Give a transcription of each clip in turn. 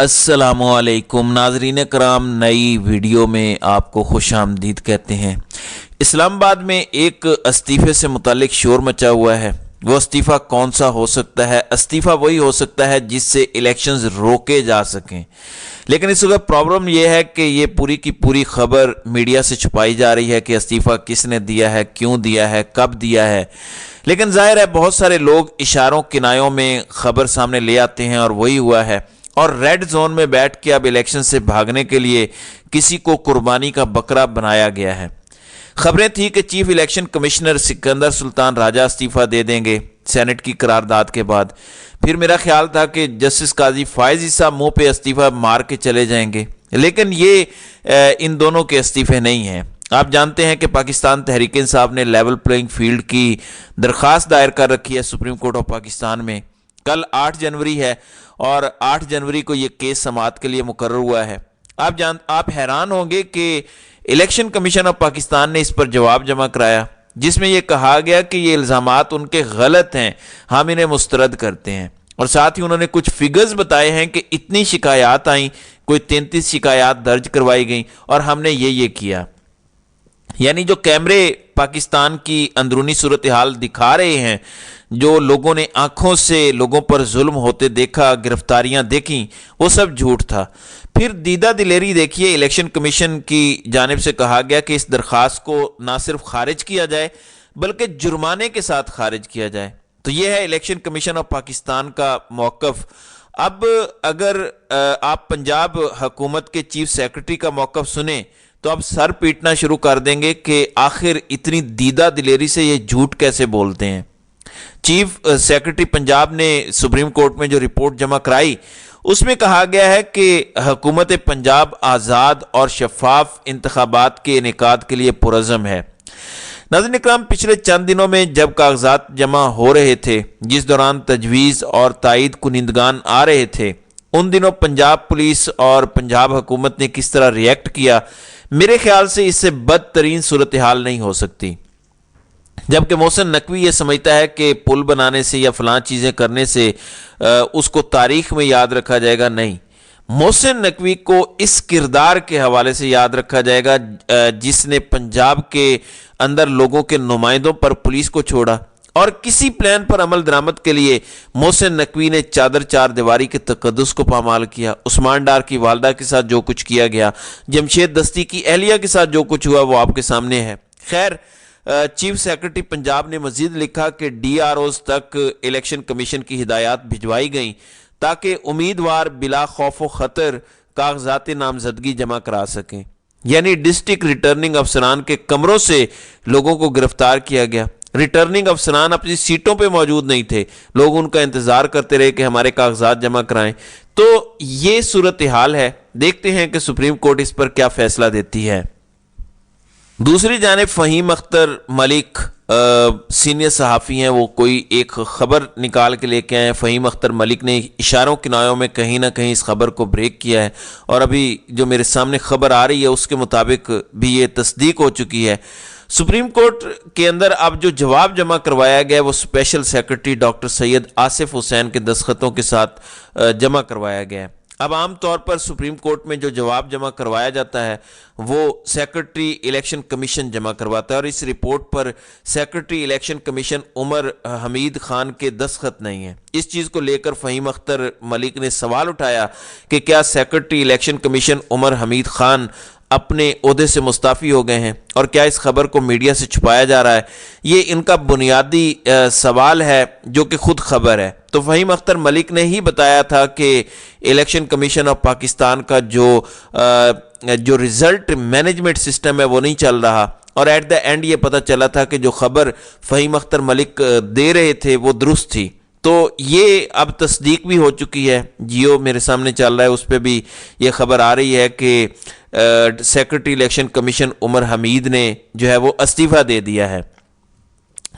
السلام علیکم ناظرین کرام، نئی ویڈیو میں آپ کو خوش آمدید کہتے ہیں۔ اسلام آباد میں ایک استعفے سے متعلق شور مچا ہوا ہے۔ وہ استعفیٰ کون سا ہو سکتا ہے؟ استعفیٰ وہی ہو سکتا ہے جس سے الیکشنز روکے جا سکیں، لیکن اس وقت پرابلم یہ ہے کہ یہ پوری کی پوری خبر میڈیا سے چھپائی جا رہی ہے کہ استعفیٰ کس نے دیا ہے، کیوں دیا ہے، کب دیا ہے۔ لیکن ظاہر ہے بہت سارے لوگ اشاروں کنایوں میں خبر سامنے لے آتے ہیں اور وہی ہوا ہے، اور ریڈ زون میں بیٹھ کے اب الیکشن سے بھاگنے کے لیے کسی کو قربانی کا بکرا بنایا گیا ہے۔ خبریں تھی کہ چیف الیکشن کمشنر سکندر سلطان راجہ استعفیٰ دے دیں گے سینٹ کی قرارداد کے بعد۔ پھر میرا خیال تھا کہ جسٹس قاضی فائز عیسیٰ منہ پہ استعفیٰ مار کے چلے جائیں گے، لیکن یہ ان دونوں کے استعفے نہیں ہیں۔ آپ جانتے ہیں کہ پاکستان تحریک انصاف نے لیول پلینگ فیلڈ کی درخواست دائر کر رکھی ہے سپریم کورٹ آف پاکستان میں۔ کل 8 جنوری ہے اور 8 جنوری کو یہ کیس سماعت کے لیے مقرر ہوا ہے۔ آپ حیران ہوں گے کہ الیکشن کمیشن آف پاکستان نے اس پر جواب جمع کرایا، جس میں یہ کہا گیا کہ یہ الزامات ان کے غلط ہیں، ہم انہیں مسترد کرتے ہیں، اور ساتھ ہی انہوں نے کچھ فگرز بتائے ہیں کہ اتنی شکایات آئیں، کوئی 33 شکایات درج کروائی گئیں اور ہم نے یہ کیا۔ یعنی جو کیمرے پاکستان کی اندرونی صورتحال دکھا رہے ہیں، جو لوگوں نے آنکھوں سے لوگوں پر ظلم ہوتے دیکھا، گرفتاریاں دیکھیں، وہ سب جھوٹ تھا۔ پھر دیدہ دلیری دیکھیے، الیکشن کمیشن کی جانب سے کہا گیا کہ اس درخواست کو نہ صرف خارج کیا جائے بلکہ جرمانے کے ساتھ خارج کیا جائے۔ تو یہ ہے الیکشن کمیشن آف پاکستان کا موقف۔ اب اگر آپ پنجاب حکومت کے چیف سیکرٹری کا موقف سنیں تو اب سر پیٹنا شروع کر دیں گے کہ آخر اتنی دیدہ دلیری سے یہ جھوٹ کیسے بولتے ہیں۔ چیف سیکرٹری پنجاب نے سپریم کورٹ میں جو رپورٹ جمع کرائی، اس میں کہا گیا ہے کہ حکومت پنجاب آزاد اور شفاف انتخابات کے انعقاد کے لیے پرعزم ہے۔ ناظرین اکرام، پچھلے چند دنوں میں جب کاغذات جمع ہو رہے تھے، جس دوران تجویز اور تائید کنندگان آ رہے تھے، ان دنوں پنجاب پولیس اور پنجاب حکومت نے کس طرح ریئیکٹ کیا، میرے خیال سے اس سے بدترین صورتحال نہیں ہو سکتی۔ جبکہ محسن نقوی یہ سمجھتا ہے کہ پل بنانے سے یا فلاں چیزیں کرنے سے اس کو تاریخ میں یاد رکھا جائے گا، نہیں، محسن نقوی کو اس کردار کے حوالے سے یاد رکھا جائے گا جس نے پنجاب کے اندر لوگوں کے نمائندوں پر پولیس کو چھوڑا، اور کسی پلان پر عمل درآمد کے لیے محسن نقوی نے چادر چار دیواری کے تقدس کو پامال کیا۔ عثمان ڈار کی والدہ کے ساتھ جو کچھ کیا گیا، جمشید دستی کی اہلیہ کے ساتھ جو کچھ ہوا، وہ آپ کے سامنے ہے۔ خیر، چیف سیکرٹری پنجاب نے مزید لکھا کہ ڈی آر اوز تک الیکشن کمیشن کی ہدایات بھجوائی گئیں تاکہ امیدوار بلا خوف و خطر کاغذات نامزدگی جمع کرا سکیں۔ یعنی ڈسٹرکٹ ریٹرننگ افسران کے کمروں سے لوگوں کو گرفتار کیا گیا۔ ریٹرننگ افسران اپنی سیٹوں پہ موجود نہیں تھے، لوگ ان کا انتظار کرتے رہے کہ ہمارے کاغذات جمع کرائیں۔ تو یہ صورتحال ہے، دیکھتے ہیں کہ سپریم کورٹ اس پر کیا فیصلہ دیتی ہے۔ دوسری جانب فہیم اختر ملک سینئر صحافی ہیں، وہ کوئی ایک خبر نکال کے لے کے آئے ہیں۔ فہیم اختر ملک نے اشاروں کنایوں میں کہیں نہ کہیں اس خبر کو بریک کیا ہے، اور ابھی جو میرے سامنے خبر آ رہی ہے اس کے مطابق بھی یہ تصدیق ہو چکی ہے۔ سپریم کورٹ کے اندر اب جو جواب جمع کروایا گیا ہے وہ اسپیشل سیکرٹری ڈاکٹر سید آصف حسین کے دستخطوں کے ساتھ جمع کروایا گیا ہے۔ اب عام طور پر سپریم کورٹ میں جو جواب جمع کروایا جاتا ہے وہ سیکرٹری الیکشن کمیشن جمع کرواتا ہے، اور اس رپورٹ پر سیکرٹری الیکشن کمیشن عمر حمید خان کے دستخط نہیں ہیں۔ اس چیز کو لے کر فہیم اختر ملک نے سوال اٹھایا کہ کیا سیکرٹری الیکشن کمیشن عمر حمید خان اپنے عہدے سے مستعفی ہو گئے ہیں، اور کیا اس خبر کو میڈیا سے چھپایا جا رہا ہے؟ یہ ان کا بنیادی سوال ہے جو کہ خود خبر ہے۔ تو فہیم اختر ملک نے ہی بتایا تھا کہ الیکشن کمیشن آف پاکستان کا جو ریزلٹ مینجمنٹ سسٹم ہے وہ نہیں چل رہا، اور ایٹ دا اینڈ یہ پتہ چلا تھا کہ جو خبر فہیم اختر ملک دے رہے تھے وہ درست تھی۔ تو یہ اب تصدیق بھی ہو چکی ہے، جیو میرے سامنے چل رہا ہے، اس پہ بھی یہ خبر آ رہی ہے کہ سیکرٹری الیکشن کمیشن عمر حمید نے جو ہے وہ استعفیٰ دے دیا ہے۔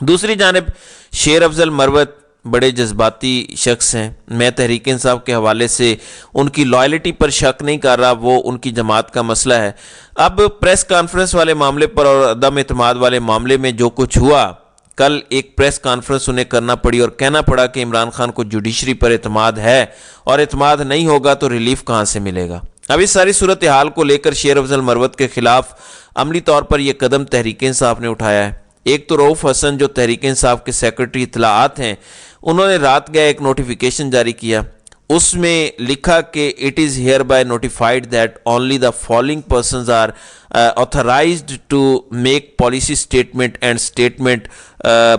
دوسری جانب شیر افضل مروت بڑے جذباتی شخص ہیں، میں تحریک انصاف کے حوالے سے ان کی لائلٹی پر شک نہیں کر رہا، وہ ان کی جماعت کا مسئلہ ہے۔ اب پریس کانفرنس والے معاملے پر اور عدم اعتماد والے معاملے میں جو کچھ ہوا کل ایک پریس کانفرنس انہیں کرنا پڑی اور کہنا پڑا کہ عمران خان کو جوڈیشری پر اعتماد ہے اور اعتماد نہیں ہوگا تو ریلیف کہاں سے ملے گا۔ اب اس ساری صورتحال کو لے کر شیر افضل مروت کے خلاف عملی طور پر یہ قدم تحریک انصاف نے اٹھایا ہے۔ ایک تو رؤوف حسن جو تحریک انصاف کے سیکرٹری اطلاعات ہیں، انہوں نے رات گئے ایک نوٹیفیکیشن جاری کیا، اس میں لکھا کہ it is hereby notified that only the following persons are authorised to make policy statement and statement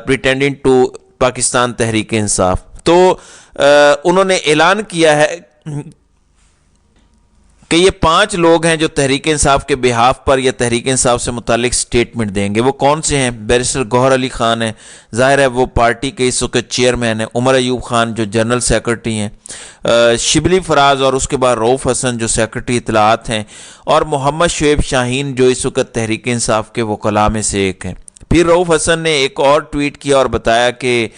pertaining to Pakistan Tehreek Insaf. تو انہوں نے اعلان کیا ہے کہ یہ 5 لوگ ہیں جو تحریک انصاف کے بہاف پر یا تحریک انصاف سے متعلق سٹیٹمنٹ دیں گے۔ وہ کون سے ہیں؟ بیرسٹر گوہر علی خان ہیں، ظاہر ہے وہ پارٹی کے اس وقت چیئرمین ہیں، عمر ایوب خان جو جنرل سیکرٹری ہیں، شبلی فراز اور اس کے بعد رؤوف حسن جو سیکرٹری اطلاعات ہیں، اور محمد شعیب شاہین جو اس وقت تحریک انصاف کے وکلاء میں سے ایک ہیں۔ پھر رؤوف حسن نے ایک اور ٹویٹ کیا اور بتایا کہ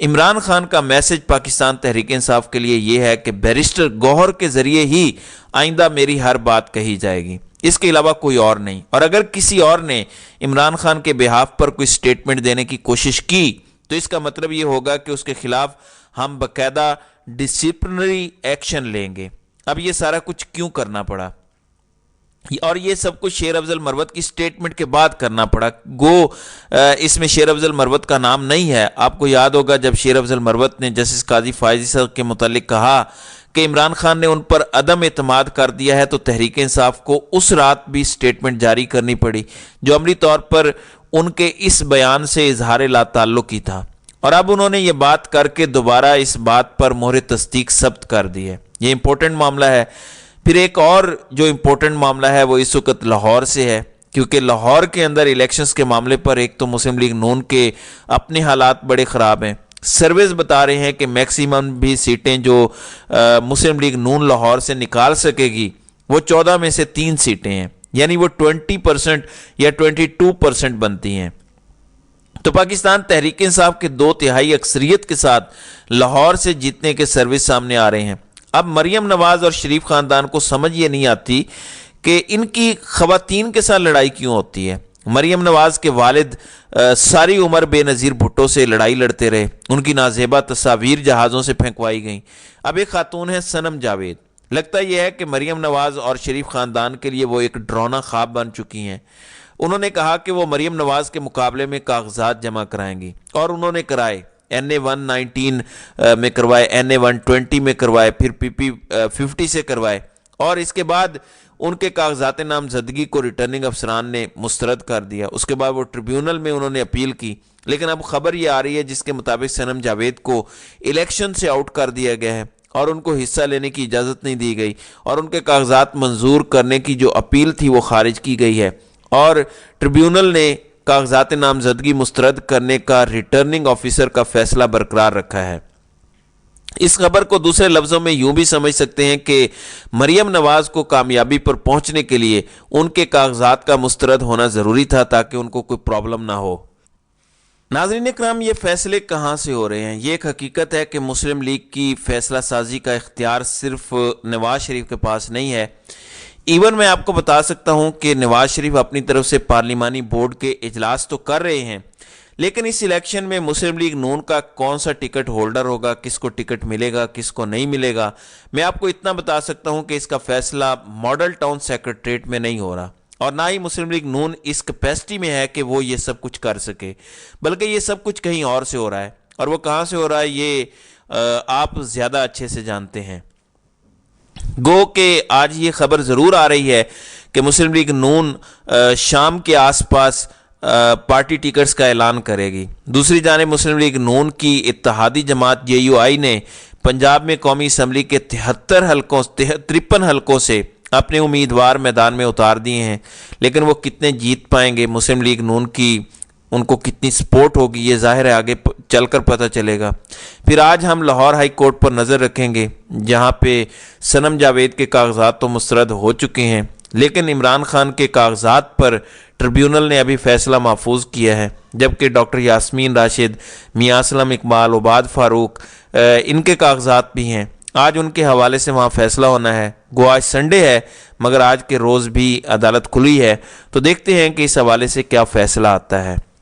عمران خان کا میسج پاکستان تحریک انصاف کے لیے یہ ہے کہ بیرسٹر گوہر کے ذریعے ہی آئندہ میری ہر بات کہی جائے گی، اس کے علاوہ کوئی اور نہیں، اور اگر کسی اور نے عمران خان کے بہاف پر کوئی سٹیٹمنٹ دینے کی کوشش کی تو اس کا مطلب یہ ہوگا کہ اس کے خلاف ہم باقاعدہ ڈسپلنری ایکشن لیں گے۔ اب یہ سارا کچھ کیوں کرنا پڑا؟ اور یہ سب کچھ شیر افضل مروت کی سٹیٹمنٹ کے بعد کرنا پڑا۔ گو اس میں شیر افضل مروت کا نام نہیں ہے۔ آپ کو یاد ہوگا جب شیر افضل مروت نے جسٹس قاضی فائزی صاحب کے متعلق کہا کہ عمران خان نے ان پر عدم اعتماد کر دیا ہے، تو تحریک انصاف کو اس رات بھی سٹیٹمنٹ جاری کرنی پڑی جو عملی طور پر ان کے اس بیان سے اظہار لا تعلق کی تھا، اور اب انہوں نے یہ بات کر کے دوبارہ اس بات پر مہر تصدیق ثبت کر دی ہے۔ یہ امپورٹنٹ معاملہ ہے۔ پھر ایک اور جو امپورٹنٹ معاملہ ہے وہ اس وقت لاہور سے ہے، کیونکہ لاہور کے اندر الیکشنز کے معاملے پر ایک تو مسلم لیگ نون کے اپنے حالات بڑے خراب ہیں۔ سرویز بتا رہے ہیں کہ میکسیمم بھی سیٹیں جو مسلم لیگ نون لاہور سے نکال سکے گی وہ 14 میں سے 3 سیٹیں ہیں، یعنی وہ 20% یا 22% بنتی ہیں۔ تو پاکستان تحریک انصاف کے 2/3 اکثریت کے ساتھ لاہور سے جیتنے کے سروس سامنے آ رہے ہیں۔ اب مریم نواز اور شریف خاندان کو سمجھ یہ نہیں آتی کہ ان کی خواتین کے ساتھ لڑائی کیوں ہوتی ہے۔ مریم نواز کے والد ساری عمر بے نظیر بھٹو سے لڑائی لڑتے رہے، ان کی نازیبہ تصاویر جہازوں سے پھینکوائی گئیں۔ اب ایک خاتون ہے صنم جاوید، لگتا یہ ہے کہ مریم نواز اور شریف خاندان کے لیے وہ ایک ڈراؤنا خواب بن چکی ہیں۔ انہوں نے کہا کہ وہ مریم نواز کے مقابلے میں کاغذات جمع کرائیں گی، اور انہوں نے کرائے، NA-119 میں کروائے، NA-120 میں کروائے، پھر PP-50 سے کروائے، اور اس کے بعد ان کے کاغذات نامزدگی کو ریٹرننگ افسران نے مسترد کر دیا۔ اس کے بعد وہ ٹریبیونل میں انہوں نے اپیل کی، لیکن اب خبر یہ آ رہی ہے جس کے مطابق صنم جاوید کو الیکشن سے آؤٹ کر دیا گیا ہے اور ان کو حصہ لینے کی اجازت نہیں دی گئی، اور ان کے کاغذات منظور کرنے کی جو اپیل تھی وہ خارج کی گئی ہے، اور ٹریبیونل نے کاغذات نامزدگی مسترد کرنے کا ریٹرننگ آفیسر کا فیصلہ برقرار رکھا ہے۔ اس خبر کو دوسرے لفظوں میں یوں بھی سمجھ سکتے ہیں کہ مریم نواز کو کامیابی پر پہنچنے کے لیے ان کے کاغذات کا مسترد ہونا ضروری تھا تاکہ ان کو کوئی پرابلم نہ ہو۔ ناظرین اکرام، یہ فیصلے کہاں سے ہو رہے ہیں؟ یہ ایک حقیقت ہے کہ مسلم لیگ کی فیصلہ سازی کا اختیار صرف نواز شریف کے پاس نہیں ہے۔ ایون میں آپ کو بتا سکتا ہوں کہ نواز شریف اپنی طرف سے پارلیمانی بورڈ کے اجلاس تو کر رہے ہیں، لیکن اس الیکشن میں مسلم لیگ نون کا کون سا ٹکٹ ہولڈر ہوگا، کس کو ٹکٹ ملے گا، کس کو نہیں ملے گا، میں آپ کو اتنا بتا سکتا ہوں کہ اس کا فیصلہ ماڈل ٹاؤن سیکرٹریٹ میں نہیں ہو رہا، اور نہ ہی مسلم لیگ نون اس کیپیسٹی میں ہے کہ وہ یہ سب کچھ کر سکے، بلکہ یہ سب کچھ کہیں اور سے ہو رہا ہے، اور وہ کہاں سے ہو رہا ہے یہ آپ زیادہ اچھے سے جانتے ہیں۔ گو کہ آج یہ خبر ضرور آ رہی ہے کہ مسلم لیگ نون شام کے آس پاس پارٹی ٹکٹس کا اعلان کرے گی۔ دوسری جانب مسلم لیگ نون کی اتحادی جماعت JUI نے پنجاب میں قومی اسمبلی کے 53 حلقوں سے اپنے امیدوار میدان میں اتار دیے ہیں، لیکن وہ کتنے جیت پائیں گے، مسلم لیگ نون کی ان کو کتنی سپورٹ ہوگی، یہ ظاہر ہے آگے چل کر پتہ چلے گا۔ پھر آج ہم لاہور ہائی کورٹ پر نظر رکھیں گے، جہاں پہ صنم جاوید کے کاغذات تو مسترد ہو چکے ہیں، لیکن عمران خان کے کاغذات پر ٹریبیونل نے ابھی فیصلہ محفوظ کیا ہے، جبکہ ڈاکٹر یاسمین راشد، میاں اسلم اقبال، عباد فاروق ان کے کاغذات بھی ہیں۔ آج ان کے حوالے سے وہاں فیصلہ ہونا ہے۔ گو آج سنڈے ہے، مگر آج کے روز بھی عدالت کھلی ہے، تو دیکھتے ہیں کہ اس حوالے سے کیا فیصلہ آتا ہے۔